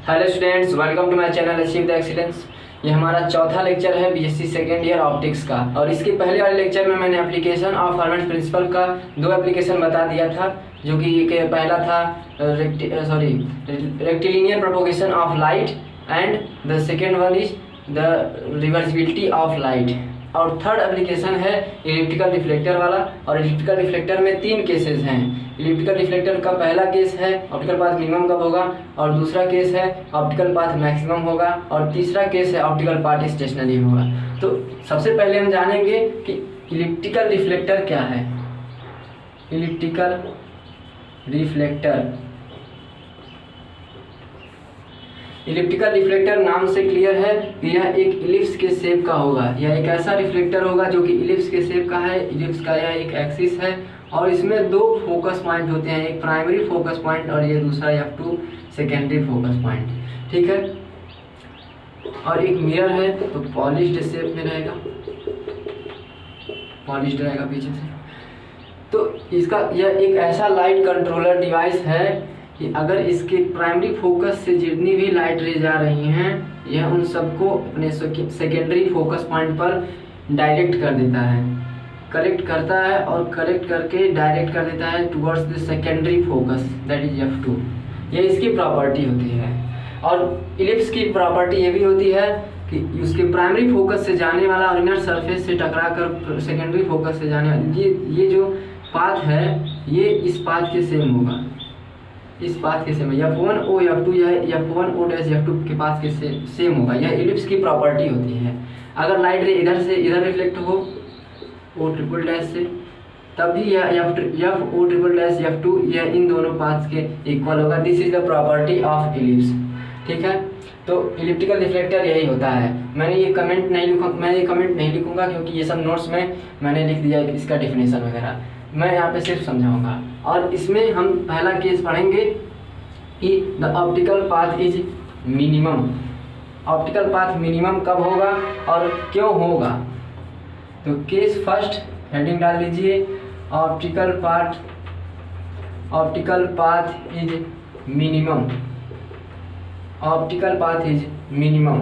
Hello students, welcome to my channel achieve the excellence. ये हमारा चौथा लेक्चर है बीएससी सेकेंड ईयर ऑप्टिक्स का। और इसके पहले वाले लेक्चर में मैंने एप्लीकेशन ऑफ हर्मैट प्रिंसिपल का 2 एप्लीकेशन बता दिया था, जो कि पहला था rectilinear propagation of light and the second one is the reversibility of light. और थर्ड एप्लीकेशन है इलिप्टिकल रिफ्लेक्टर वाला। और इलिप्टिकल रिफ्लेक्टर में 3 केसेस हैं। इलिप्टिकल रिफ्लेक्टर का पहला केस है ऑप्टिकल पाथ मिनिमम कब होगा, और दूसरा केस है ऑप्टिकल पाथ मैक्सिमम होगा, और तीसरा केस है ऑप्टिकल पाथ स्टेशनरी होगा। तो सबसे पहले हम जानेंगे कि इलिप्टिकल रिफ्लेक्टर क्या है। इलिप्टिकल रिफ्लेक्टर, इलिप्टिकल रिफ्लेक्टर नाम से क्लियर है कि यह एक इलिप्स के शेप का होगा। यह एक ऐसा रिफ्लेक्टर होगा जो कि इलिप्स के शेप का है। इलिप्स का यह एक एक्सिस है और इसमें 2 फोकस पॉइंट होते हैं, एक प्राइमरी फोकस पॉइंट और ये दूसरा F2 सेकेंडरी फोकस पॉइंट, ठीक है। और एक मिरर है, तो पॉलिश्ड शेप में रहेगा, पॉलिश्ड रहेगा पीछे से। तो इसका यह एक ऐसा लाइट कंट्रोलर डिवाइस है कि अगर इसके प्राइमरी फोकस से जितनी भी लाइट रे जा रही हैं, यह उन सबको अपने सेकेंडरी फोकस पॉइंट पर डायरेक्ट कर देता है, कलेक्ट करता है और कलेक्ट करके डायरेक्ट कर देता है towards the secondary focus, that is F2। ये इसकी प्रॉपर्टी होती है। और इलिप्स की प्रॉपर्टी ये भी होती है कि उसके प्राइमरी फोकस से जाने वाला और इनर सरफेस से टकरा कर सेकेंडरी फोकस से जाने वाला ये जो पाथ है, ये इस पाथ के सेम होगा, इस पाथ के सेम है। F1O F2 यह F1O F2 के पाथ के सेम होगा। यह इलिप्स की प्रॉपर्टी होती है। अगर लाइट रे इधर से इधर रिफ्लेक्ट हो O'' से, तब भी यह F''O'' F2 यह इन दोनों पाथ्स के इक्वल होगा। This is the property of ellipse, ठीक है। तो इलिप्टिकल रिफ्लेक्टर यही होता है। मैं ये कमेंट नहीं लिखूंगा क्योंकि ये सब नोट्स में मैंने लिख दिया है इसका डेफिनेशन वगैरह। मैं यहाँ पे सिर्फ समझाऊंगा। और इसमें हम पहला केस पढ़ेंगे कि the optical path is minimum. Optical path minimum कब होगा और क्यों होगा। तो केस फर्स्ट हेडिंग डाल लीजिए, optical path is minimum. Optical path is minimum.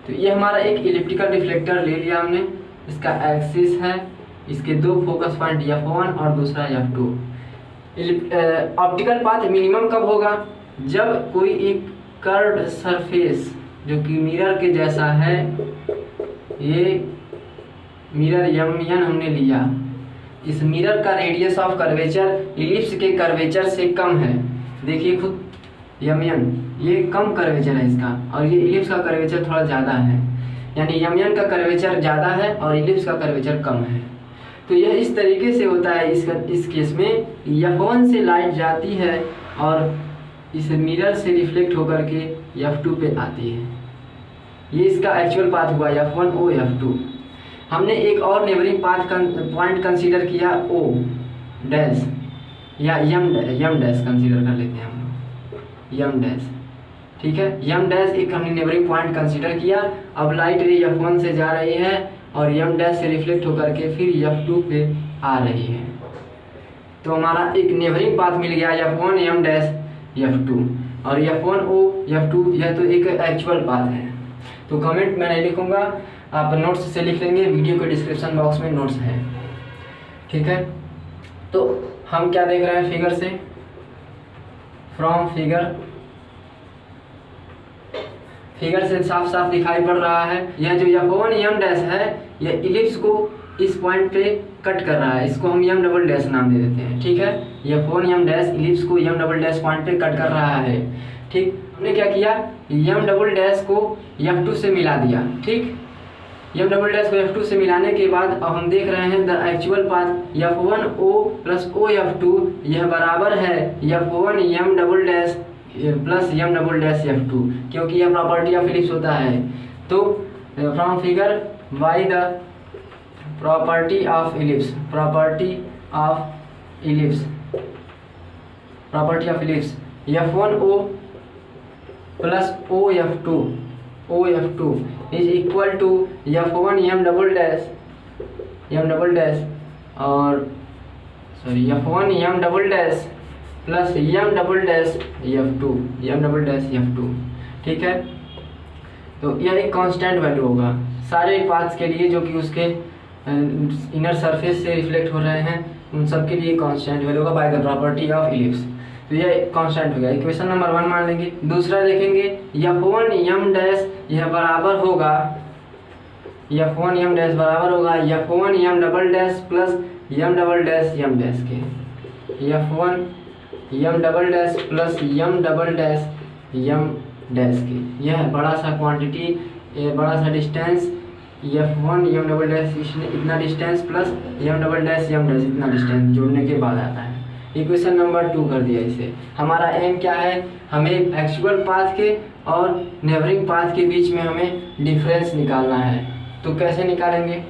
तो ये हमारा एक इलिप्टिकल रिफ्लेक्टर ले लिया हमने। इसका एक्सिस है, इसके 2 फोकस पॉइंट F1 और दूसरा F2। ऑप्टिकल पाथ मिनिमम कब होगा, जब कोई एक कर्व्ड सरफेस जो कि मिरर के जैसा है, ये मिरर M1 हमने लिया, इस मिरर का रेडियस ऑफ कर्वेचर इलिप्स के कर्वेचर से कम है। देखिए खुद M1 ये कम कर्वेचर है इसका, और ये इलिप्स का कर्वेचर थोड़ा ज़्यादा है, यानी M1 का कर्वेचर ज़्यादा है और इलिप्स का कर्वेचर कम है। तो यह इस तरीके से होता है। इस केस में F1 से लाइट जाती है और इस मिरर से रिफ्लेक्ट होकर के F2 पे आती है। ये इसका एक्चुअल पाथ हुआ F1O F2। हमने एक और नेबरिंग पाथ पॉइंट कंसीडर किया O डैश या M डैश कंसीडर कर लेते हैं हम लोग, M डैश, ठीक है। M डैश एक हमने नेबरिंग पॉइंट कंसीडर किया। अब लाइट रे F1 से जा रही है और M डैश से रिफ्लेक्ट होकर के फिर F2 पे आ रही है। तो हमारा एक नेबरिंग पाथ मिल गया F1 M डैश F2। और F1O F2 यह तो एक एक्चुअल पाथ है। तो कमेंट मैं नहीं लिखूंगा, आप नोट्स से लिख लेंगे, वीडियो के डिस्क्रिप्शन बॉक्स में नोट्स हैं, ठीक है। तो हम क्या देख रहे हैं फिगर से, फ्रॉम फिगर से साफ साफ दिखाई पड़ रहा है। यह जो F1 M डैश है, यह इलिप्स को इस पॉइंट पे कट कर रहा है। इसको हम M" नाम दे देते हैं, ठीक है। F1 M डैश इलिप्स को M" पॉइंट पे कट कर रहा है, ठीक। हमने क्या किया, M" को F2 से मिला दिया, ठीक। M" को F2 से मिलाने के बाद अब हम देख रहे हैं the actual path F1O + O F2 यह बराबर है F1 M" plus M" F2, क्योंकि यह प्रॉपर्टी ऑफ इलिप्स होता है। तो from figure by the property of ellipse F1O + O F2 is equal to F1 M" और F1 M" प्लस यम double dash F two. ठीक है, तो यह एक कांस्टेंट वैल्यू होगा सारे पाथ्स के लिए जो कि उसके इनर सरफेस से रिफ्लेक्ट हो रहे हैं, उन सब के लिए कांस्टेंट वैल्यू होगा by the property of ellipse. तो यह कांस्टेंट हो गया, इक्वेशन नंबर 1 मान लेंगे। दूसरा देखेंगे F1 यम डैश, यह बराबर होगा F1 यम डैश बराबर होगा F1 यम डबल डैश प्लस यम डबल डैश यम डैश के। F1 यम डबल डैश प्लस यम डबल डैश यम डैश के। यह बड़ा सा क्वांटिटी, बड़ा सा डिस्टेंस F1 यम डबल डैश इतना डिस्टेंस प्लस यम डबल डैश यम डैश इतना डिस्टेंस जोड़ने के बाद आता है। इक्वेशन नंबर 2 कर दिया इसे। हमारा एम क्या है, हमें एक्चुअल पाथ के और नेबरिंग पाथ के बीच में हमें डिफरेंस निकालना है। तो कैसे निकालेंगे,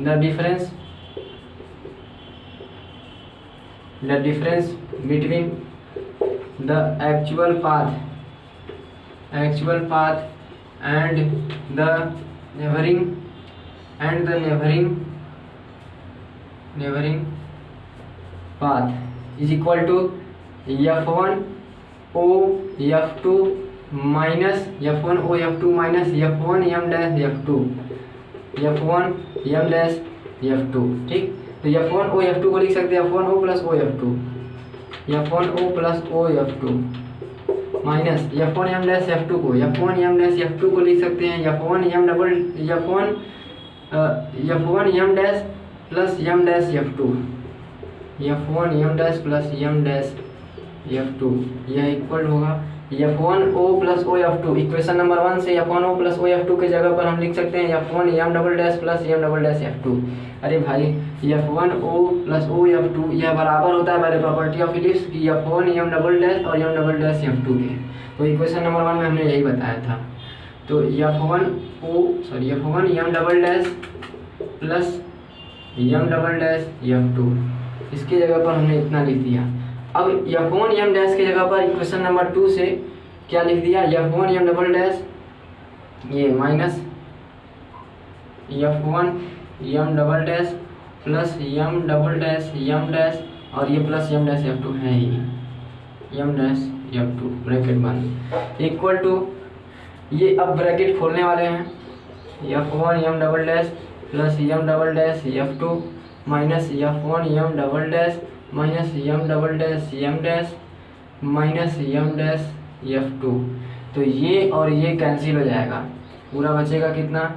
the difference between the actual path and the neighbouring path is equal to F1 O F2 minus F1 O F2 minus F1 M dash F2 F1 M dash F2। ठीक, तो F1 O F2 को लिख सकते हैं F1 O plus O F2 F1 O plus O F2 minus F1 M dash F2 को F1 M dash F2 को लिख सकते हैं F1 M dash plus M dash F2 F1 M dash plus M dash F2। यह equal होगा F1 O plus O F2। Equation number 1 से F1 O plus O F2 के जगह पर हम लिख सकते हैं F1 M double dash plus M double dash F2। अरे भाई F1 O plus O F2 यह बराबर होता है बाय प्रॉपर्टी ऑफ इलिप्स की F1 M डबल डैश और M डबल डैश F2 के। तो इक्वेशन नंबर 1 में हमने यही बताया था। तो F1 M double dash plus M double dash F2, इसके जगह पर हमने इतना लिख दिया। अब F1 M डैश के जगह पर इक्वेशन नंबर 2 से क्या लिख दिया, F1 M डबल डैश ये minus F1 M double dash plus M double dash M dash और ये प्लस M डैश F2 है ही M डैश F2 ब्रैकेट बंद इक्वल टू, ये अब ब्रैकेट खोलने वाले हैं F1 M double dash plus M double dash F2 minus F1 M double dash minus M double dash M dash minus M dash F2। तो ये और ये कैंसिल हो जाएगा, पूरा बचेगा कितना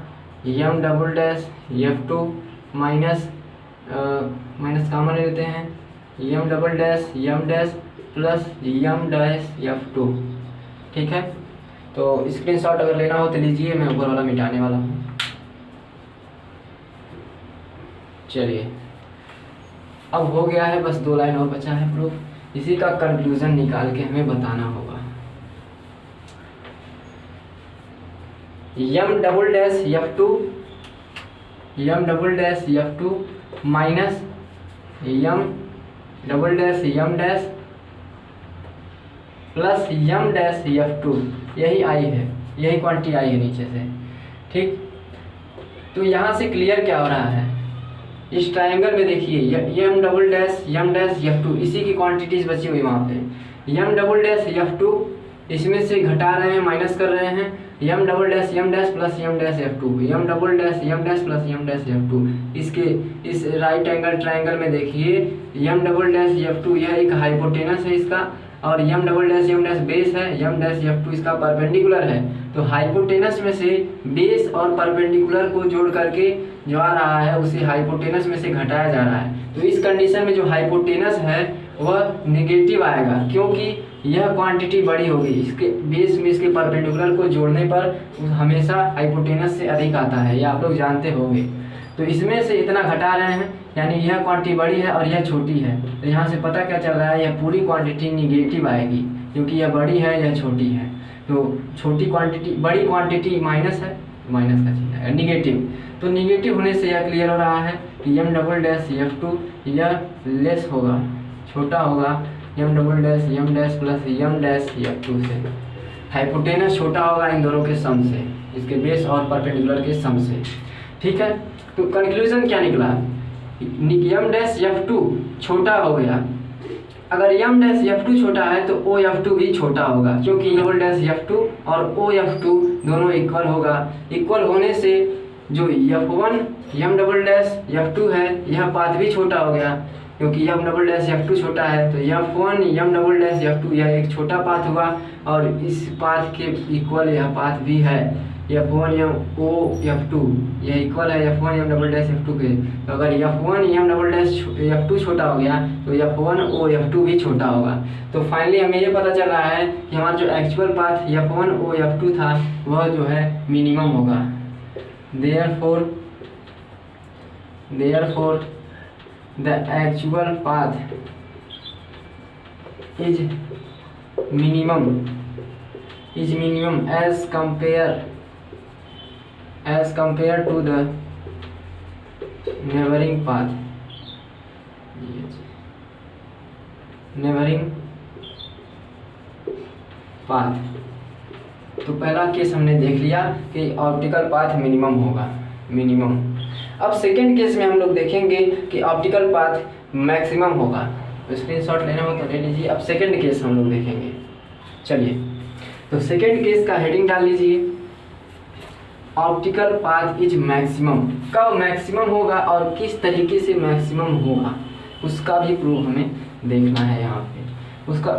M double dash F2 minus common ले लेते हैं M double dash M dash plus M dash F2। ठीक है, तो स्क्रीनशॉट अगर लेना हो तो लीजिए, मैं ऊपर वाला मिटाने वाला हूँ। चलिए अब हो गया है, बस 2 लाइन और बचा है प्रूफ। इसी का कंक्लूजन निकाल के हमें बताना होगा। M double dash F2 minus M double dash M dash plus M dash F2, यही आई है, यही क्वांटिटी आई है नीचे से। ठीक, तो यहाँ से क्लियर क्या हो रहा है, इस ट्रायंगल में देखिए M double dash M dash F2 इसी की क्वांटिटीज बची हुई वहाँ पे। M डबल डैश F2 इसमें से घटा रहे हैं, माइनस कर रहे हैं M double dash M dash plus M dash F2 M double dash M dash plus M dash F2। इसके इस राइट एंगल ट्रायंगल में देखिए M डबल डैश F2 यह एक हाइपोटेनस है इसका, और M double dash M dash base है, M डैश F2 इसका परपेंडिकुलर है। तो हाइपोटेनस में से बेस और परपेंडिकुलर को जोड़ करके जो आ रहा है उसे हाइपोटेनस में से घटाया जा रहा है। तो इस कंडीशन में जो हाइपोटेनस है वह नेगेटिव आएगा, क्योंकि यह क्वांटिटी बड़ी होगी। इसके बेस में इसके परपेंडिकुलर को जोड़ने पर हमेशा हाइपोटेनस से अधिक आता है, ये आप लोग जानते होंगे। तो इसमें से इतना घटा रहे हैं, यानी यह क्वांटिटी बड़ी है और यह छोटी है। तो यहाँ से पता क्या चल रहा है, यह पूरी क्वांटिटी निगेटिव आएगी, क्योंकि यह बड़ी है यह छोटी है। तो छोटी क्वांटिटी, बड़ी क्वांटिटी माइनस है, माइनस का चिन्ह है, निगेटिव। तो निगेटिव होने से यह क्लियर हो रहा है कि M डबल डैश F2 यह लेस होगा, छोटा होगा M double dash M dash plus M dash F2 से। हाइपोटेनस छोटा होगा इन दोनों के सम से, इसके बेस और परपेंडिकुलर के सम से। ठीक है, तो कंक्लूजन क्या निकला, M डैश F2 छोटा हो गया अगर यम डैश F2 छोटा है तो ओ F2 भी छोटा होगा, क्योंकि डबल डैश F2 और ओ F2 दोनों इक्वल होगा। इक्वल होने से जो F1 यम डबल डैश F2 है यह पाथ भी छोटा हो गया, क्योंकि यम डबल डैश F2 छोटा है तो F1 यम डबल डैश F2 यह एक छोटा पाथ हुआ, और इस पाथ के इक्वल यह पाथ भी है F1 यम ओ F2, यह इक्वल है F1 यम डबल डैश F2 के। तो अगर F1 यम डबल डैश F2 छोटा हो गया तो F1 ओ F2 भी छोटा होगा। तो फाइनली हमें ये पता चल रहा है कि हमारा जो एक्चुअल पाथ F1 ओ F2 था वह जो है मिनिमम होगा। Therefore the actual path is minimum as compared to the neighboring path। तो पहला केस हमने देख लिया कि ऑप्टिकल पाथ मिनिमम होगा, मिनिमम। अब सेकेंड केस में हम लोग देखेंगे कि ऑप्टिकल पाथ मैक्सिमम होगा। तो स्क्रीनशॉट लेना हो तो ले लीजिए। अब सेकेंड केस हम लोग देखेंगे। चलिए, तो सेकेंड केस का हेडिंग डाल लीजिए, ऑप्टिकल पाथ इज मैक्सिमम। कब मैक्सिमम होगा और किस तरीके से मैक्सिमम होगा उसका भी प्रूफ हमें देखना है यहाँ पे।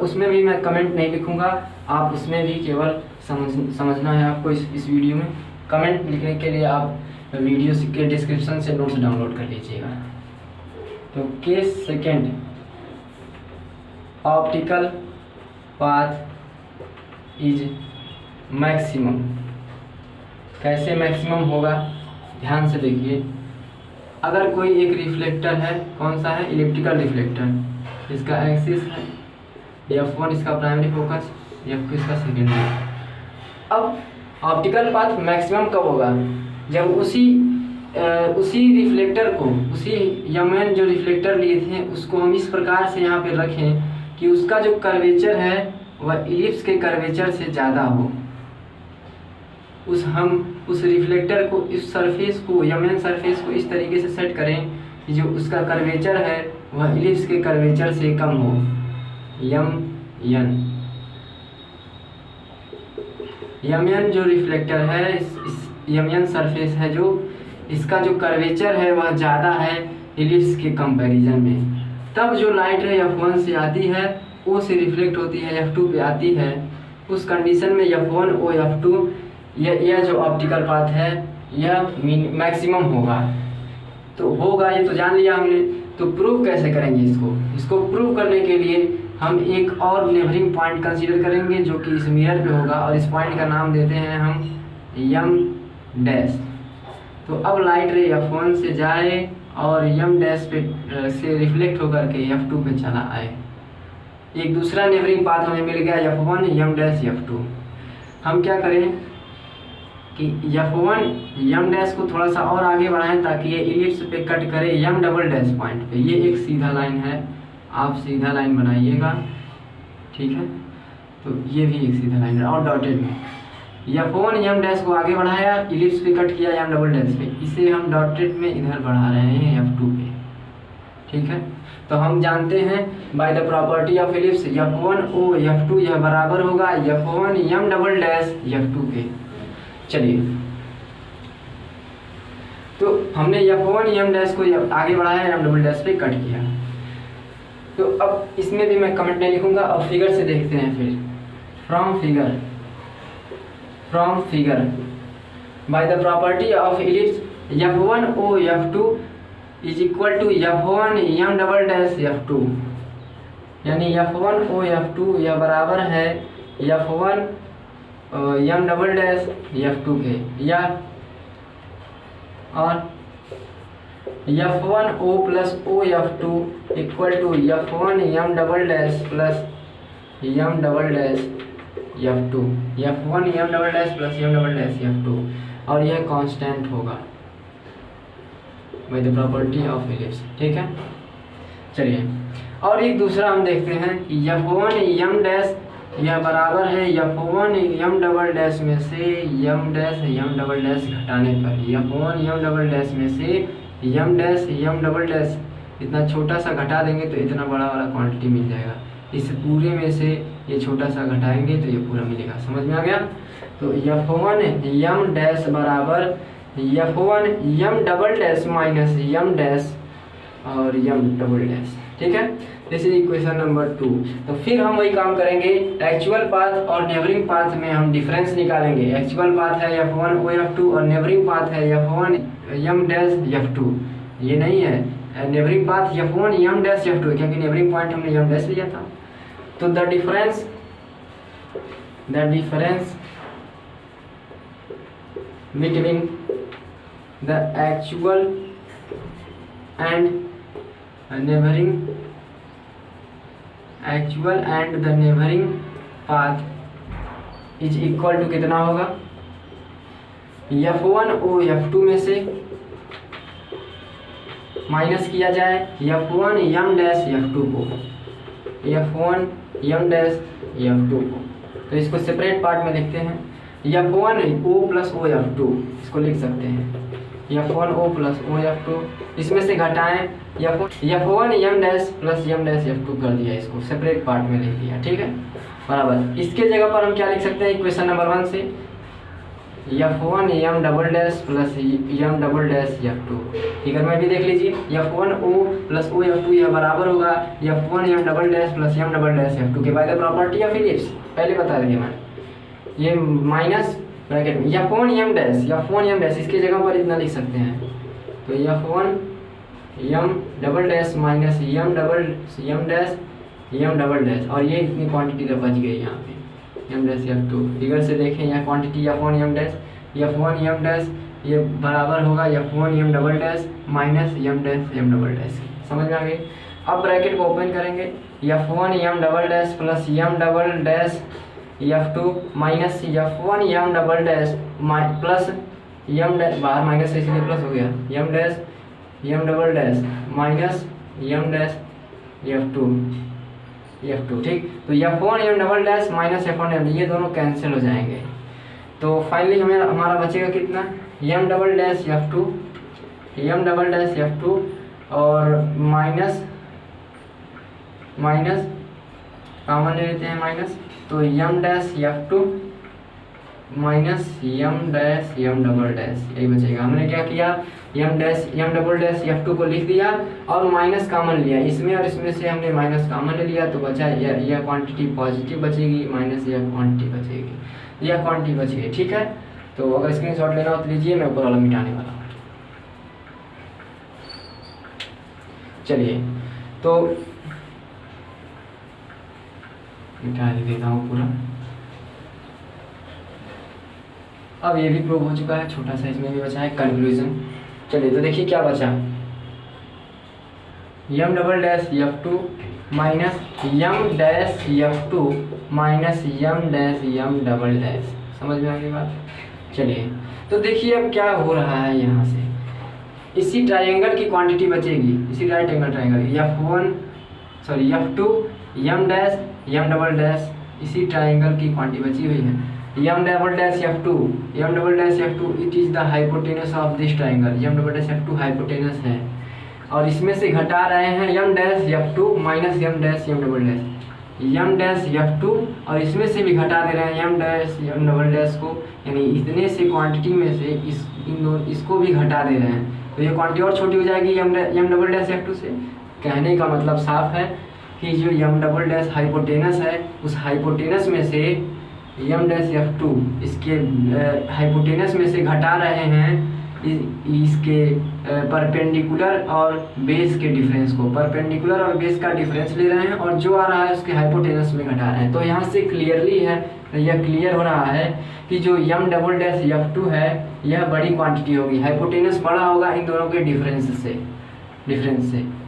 उसमें भी मैं कमेंट नहीं लिखूँगा, आप उसमें भी केवल समझना है आपको। इस वीडियो में कमेंट लिखने के लिए आप वीडियो के डिस्क्रिप्शन से नोट्स डाउनलोड कर लीजिएगा। तो case second, optical path is maximum. कैसे मैक्सिमम होगा ध्यान से देखिए। अगर कोई एक रिफ्लेक्टर है, कौन सा है, इलिप्टिकल रिफ्लेक्टर, इसका एक्सिस है F1 इसका प्राइमरी फोकस, F2 इसका सेकेंडरी। अब ऑप्टिकल पाथ मैक्सिमम कब होगा, जब उसी रिफ्लेक्टर को, उसी यमन जो रिफ्लेक्टर लिए थे उसको हम इस प्रकार से यहाँ पे रखें कि उसका जो कर्वेचर है वह इलिप्स के कर्वेचर से ज़्यादा हो। हम उस रिफ्लेक्टर को, इस सरफेस को, यमन सरफेस को इस तरीके से सेट करें कि जो उसका कर्वेचर है वह इलिप्स के कर्वेचर से कम हो। यमन जो रिफ्लेक्टर है, इस यमन सरफेस है जो, इसका जो कर्वेचर है वह ज़्यादा है इलिप्स के कंपैरिजन में। तब जो लाइट रे F1 से आती है O से रिफ्लेक्ट होती है F2 पे आती है, उस कंडीशन में F1 O F2 यह जो ऑप्टिकल पाथ है यह मैक्सिमम होगा। तो होगा ये तो जान लिया हमने। तो प्रूव कैसे करेंगे इसको प्रूव करने के लिए हम एक और नेबरिंग पॉइंट कंसीडर करेंगे जो कि इस मिरर पे होगा, और इस पॉइंट का नाम देते हैं हम यम डैश। तो अब लाइट रे F1 से जाए और यम डैश पे से रिफ्लेक्ट होकर के F2 पे चला आए। एक दूसरा नेबरिंग पाथ हमें मिल गया F1 यम डैश F2। हम क्या करें कि F1 यम डैश को थोड़ा सा और आगे बढ़ाएं ताकि ये इलिप्स पे कट करे यम डबल डैश पॉइंट पे। ये एक सीधा लाइन है, आप सीधा लाइन बनाइएगा, ठीक है। तो ये भी एक सीधा लाइन है और डॉटेड में F1 यम डैश को आगे बढ़ाया, इलिप्स पे कट किया यम डबल डैश पे, इसे हम डॉटेड में इधर बढ़ा रहे हैं F2 पे, ठीक है। तो हम जानते हैं bye the property of ellipse F1 O F2 यह बराबर होगा F1 यम डबल डैश F2 के। चलिए, तो हमने F1 यम डैश को आगे बढ़ाया, यम डबल डैश पे कट किया। तो अब इसमें भी मैं कमेंट नहीं लिखूंगा। अब फिगर से देखते हैं फिर। From figure by the property of ellipse F1 O F2 is equal to F1 Yama double dash F2, यानी F1 O F2 यह बराबर है F1 यम डबल डैश F2 के, या और F1 O plus O F2 equal to F1 Yama double dash plus Yama double dash F2, F1 Yama double dash plus Yama double dash F2, और यह constant होगा by the property of ellipse, ठीक है। चलिए, और एक दूसरा हम देखते हैं कि F1 यम डैश यह बराबर है F1 यम डबल डैश में से यम डैश यम डबल डैश घटाने पर, F1 यम डबल डैश में से यम डैश यम डबल डैश इतना छोटा सा घटा देंगे तो इतना बड़ा वाला क्वांटिटी मिल जाएगा। इस पूरे में से ये छोटा सा घटाएंगे तो ये पूरा मिलेगा। समझ में आ गया? तो F1 यम डैश बराबर F1 यम double dash minus m dash और यम डबल डैश। ठीक है, दिस इज इक्वेशन नंबर 2। तो फिर हम वही काम करेंगे, एक्चुअल पाथ और नेबरिंग पाथ में हम डिफरेंस निकालेंगे। एक्चुअल पाथ है F1 ओ F2 और नेबरिंग पाथ है F1 यम डैश F2। ये नहीं है नेबरिंग पाथ F1 यम डैश F2, क्योंकि नेबरिंग पॉइंट हमने यम डैश लिया था। तो the difference between the actual and the neighbouring path is equal to कितना होगा, F1 ओ F2 में से माइनस किया जाए F1 यम डैश F2 को, F1 यम डैश F2 को। तो इसको सेपरेट पार्ट में लिखते हैं, F1 O plus O F2 इसको लिख सकते हैं, F1 O plus O F2। इसमें से घटाएं F1 यम dash plus m dash F2 कर दिया, इसको सेपरेट पार्ट में लिख दिया। ठीक है, बराबर। इसके जगह पर हम क्या लिख सकते हैं इक्वेशन नंबर 1 से, F1 यम डबल डैश प्लस यम डबल डैश F2। फिगर में भी देख लीजिए, F1 O plus O F2 यह बराबर होगा F1 यम डबल डैश प्लस यम डबल डैश F2 के। By the property of ellipse पहले बता दिया मैं, ये माइनस ब्रैकेट में F1 यम डैश इसके जगह पर इतना लिख सकते हैं। तो F1 यम double dash minus m double dash और ये इतनी क्वांटिटी तो बच गई यहाँ पे यम डैश F2। फिगर से देखें यहाँ क्वांटिटी F1 यम डैश ये बराबर होगा F1 यम double dash minus m double dash. समझ में आ गई? अब ब्रैकेट को ओपन करेंगे, F1 यम डबल डैश प्लस यम double dash F2 minus F1 यम double dash plus m dash, बाहर माइनस से इसलिए प्लस हो गया, m double dash minus m dash F2। ठीक, तो F1 यम double dash minus F1 m, ये दोनों कैंसिल हो जाएंगे। तो फाइनली हमें हमारा बचेगा कितना, यम डबल डैश F2 और माइनस कॉमन ले लेते हैं माइनस, तो यम dash F2 minus m double dash, यही बचेगा। हमने क्या किया, यम डबल डैश F2 को लिख दिया और माइनस कॉमन लिया, इसमें और इसमें से हमने माइनस कॉमन ले लिया, तो बचा यह क्वांटिटी पॉजिटिव बचेगी माइनस यह क्वांटिटी बचेगी। ठीक है, तो अगर स्क्रीनशॉट लेना हो तो लीजिए, मैं ऊपर वाला मिटाने वाला हूँ। चलिए तो मिटा देता हूँ पूरा। अब ये भी प्रूव हो चुका है, छोटा सा इसमें भी बचा है कंक्लूजन। चलिए तो देखिए क्या बचा, यम double dash F2 minus m dash F2 minus m double dash. समझ में आ गई बात? चलिए तो देखिए अब क्या हो रहा है, यहाँ से इसी ट्रायंगल की क्वांटिटी बचेगी, इसी right angle triangle F2 m dash m double dash, इसी ट्रायंगल की क्वांटिटी बची हुई है। M double dash F2 it is the hypotenuse of this triangle. M double dash F2 hypotenuse है और इसमें से घटा रहे हैं m dash F2 minus m dash F2 और इसमें से भी घटा दे रहे हैं यम डबल डैश को, यानी इतने से क्वांटिटी में से इसको भी घटा दे रहे हैं, तो ये क्वांटिटी और छोटी हो जाएगी यम डबल डैश F2 से। कहने का मतलब साफ है कि जो यम डबल डैश हाइपोटेनस है, उस हाइपोटेनस में से यम डैश F2 इसके हाइपोटेनस में से घटा रहे हैं इसके परपेंडिकुलर और बेस के डिफरेंस को, परपेंडिकुलर और बेस का डिफरेंस ले रहे हैं और जो आ रहा है उसके हाइपोटेनस में घटा रहे हैं। तो यहाँ से क्लियरली है, यह क्लियर हो रहा है कि जो यम डबल डैश F2 है यह बड़ी क्वांटिटी होगी, हाइपोटेनस बड़ा होगा इन दोनों के डिफरेंस से।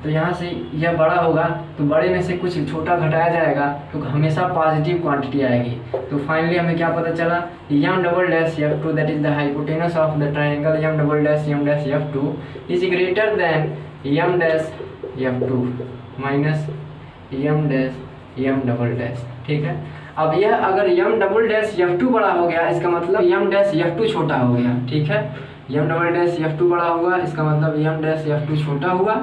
तो यहाँ से यह बड़ा होगा तो बड़े में से कुछ छोटा घटाया जाएगा तो हमेशा पॉजिटिव क्वांटिटी आएगी। तो फाइनली हमें क्या पता चला, m double dash F2 that is the hypotenuse of the triangle m double dash F2 is greater than m dash F2 minus m double dash. ठीक है, अब यह अगर यम डबल डैश F2 बड़ा हो गया, इसका मतलब यम डैश F2 छोटा हो गया। ठीक है, यम डबल डैश F2 बड़ा होगा, इसका मतलब यम डैश F2 छोटा हुआ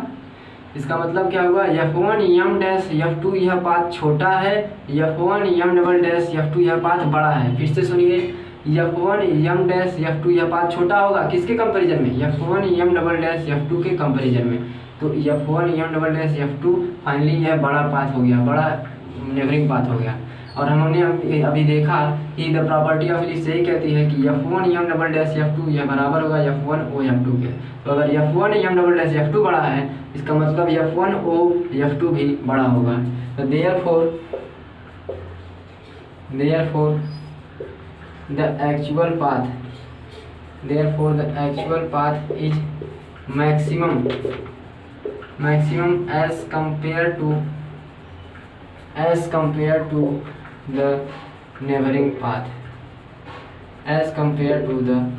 इसका मतलब क्या होगा, F1 m डैश F2 यह पाथ छोटा है, F1 m double dash F2 यह पाथ बड़ा है। फिर से सुनिए, F1 m डैश F2 यह पाथ छोटा होगा किसके कंपैरिजन में, F1 m double dash F2 के कंपैरिजन में। तो F1 m double dash F2 finally यह बड़ा पाथ हो गया, बड़ा नेबरिंग पाथ हो गया। और हमने अभी देखा कि द प्रॉपर्टी ऑफ इलिप्स यही कहती है कि F1 m double dash F2 यह बराबर होगा F1 O F2 के। तो अगर F1 m double dash F2 बड़ा है, इसका मतलब F1 O F2 भी बड़ा होगा। तो therefore the actual path is maximum as compared to the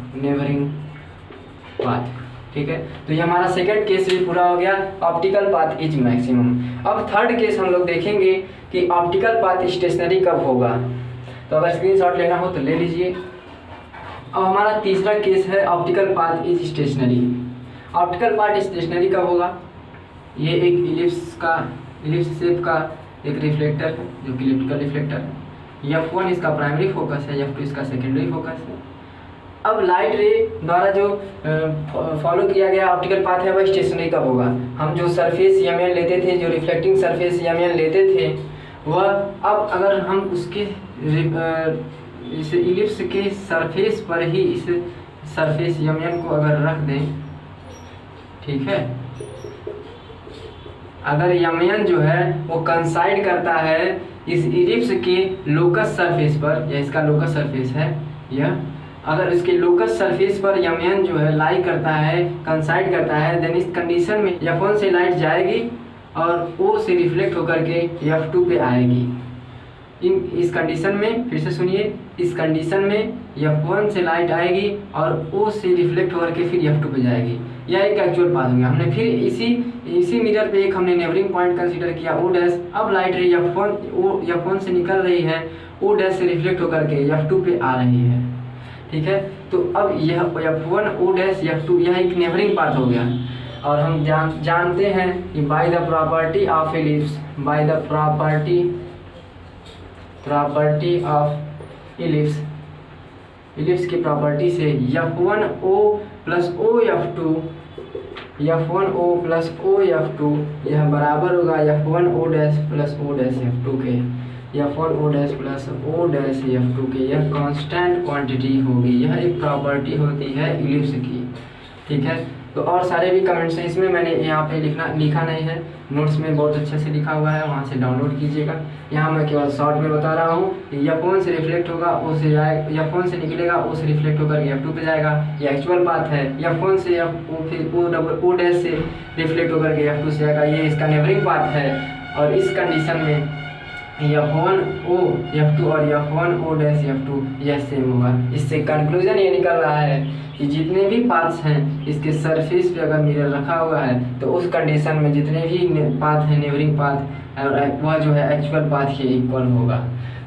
neighboring path, ठीक है। तो ये हमारा सेकंड केस भी पूरा हो गया, ऑप्टिकल पाथ इज मैक्सिमम। अब थर्ड केस हम लोग देखेंगे कि ऑप्टिकल पाथ स्टेशनरी कब होगा। तो अगर स्क्रीनशॉट लेना हो तो ले लीजिए। अब हमारा तीसरा केस है optical path is stationary. Optical path stationary कब होगा, ये एक इलिप्स शेप का एक रिफ्लेक्टर है जो कि इलिप्टिकल रिफ्लेक्टर है। F1 इसका प्राइमरी फोकस है, F2 इसका सेकेंडरी फोकस है। अब लाइट रे द्वारा जो फॉलो किया गया ऑप्टिकल पाथ है वह स्टेशनरी कब होगा। हम जो सरफेस EMN लेते थे, जो रिफ्लेक्टिंग सरफेस EMN लेते थे, वह अब अगर हम उसके इस इलिप्स के सरफेस पर ही इस सरफेस EMN को अगर रख दें, ठीक है, अगर EMN जो है वो कंसाइड करता है इस इलिप्स के लोकस सरफेस पर, या इसका लोकस सरफेस है यह, अगर इसके लोकस सरफेस पर EMN जो है लाई करता है, कंसाइड करता है, देन इस कंडीशन में F1 से लाइट जाएगी और O से रिफ्लेक्ट होकर के F2 पे आएगी। इस कंडीशन में, फिर से सुनिए, इस कंडीशन में F1 से लाइट आएगी और O से रिफ्लेक्ट होकर के फिर F2 पे जाएगी। यह एक एक्चुअल पाथ हो गया। हमने फिर इसी मिरर पे एक हमने नेबरिंग पॉइंट कंसीडर किया O डैश। अब लाइट रे F1 से निकल रही है, O डैश से रिफ्लेक्ट होकर के F2 पे आ रही है, ठीक है। तो अब यह F1 O डैश F2 यह एक नेबरिंग पाथ हो गया। और हम जानते हैं कि bye the property of ellipse, ellipse की प्रॉपर्टी से F1 O plus O F2 यह बराबर होगा F1 O dash plus O dash F2 के। F1 O dash plus O dash F2 के यह कांस्टेंट क्वांटिटी होगी। यह एक प्रॉपर्टी होती है इलिप्स की, ठीक है। तो और सारे भी कमेंट्स हैं इसमें, मैंने यहाँ पे लिखा नहीं है, नोट्स में बहुत अच्छे से लिखा हुआ है, वहाँ से डाउनलोड कीजिएगा। यहाँ मैं केवल शॉर्ट में बता रहा हूँ कि F1 से रिफ्लेक्ट होगा O से जाएगा, F1 से निकलेगा O से रिफ्लेक्ट होकर F2 पे जाएगा। ये एक्चुअल पाथ है। F1 से फिर O डैश से रिफ्लेक्ट होकर के F2 से जाएगा, ये इसका नेबरिंग पाथ है। और इस कंडीशन में F1 O F2 और F1 O डैश F2 यह सेम होगा। इससे कंक्लूजन ये निकल रहा है कि जितने भी पाथ्स हैं इसके सरफेस पे अगर मिरर रखा हुआ है तो उस कंडीशन में जितने भी पाथ हैं नेबरिंग पाथ वह जो है एक्चुअल पाथ के इक्वल होगा।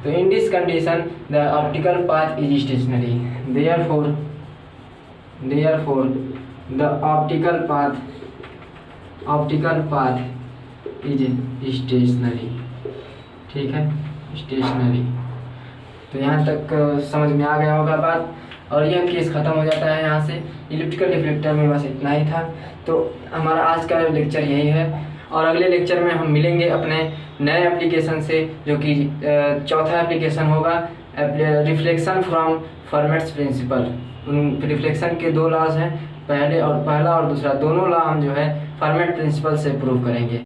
तो in this condition the optical path is stationery, therefore the optical path is stationery, ठीक है, स्टेशनरी। तो यहाँ तक समझ में आ गया होगा बात, और यह केस ख़त्म हो जाता है यहाँ से। इलिप्टिकल रिफ्लेक्टर में बस इतना ही था। तो हमारा आज का लेक्चर यही है, और अगले लेक्चर में हम मिलेंगे अपने नए एप्लीकेशन से, जो कि चौथा एप्लीकेशन होगा reflection from Fermat's principle. Reflection के दो लॉज हैं, पहला और दूसरा, दोनों लॉ हम जो है फर्मेट प्रिंसिपल से प्रूव करेंगे।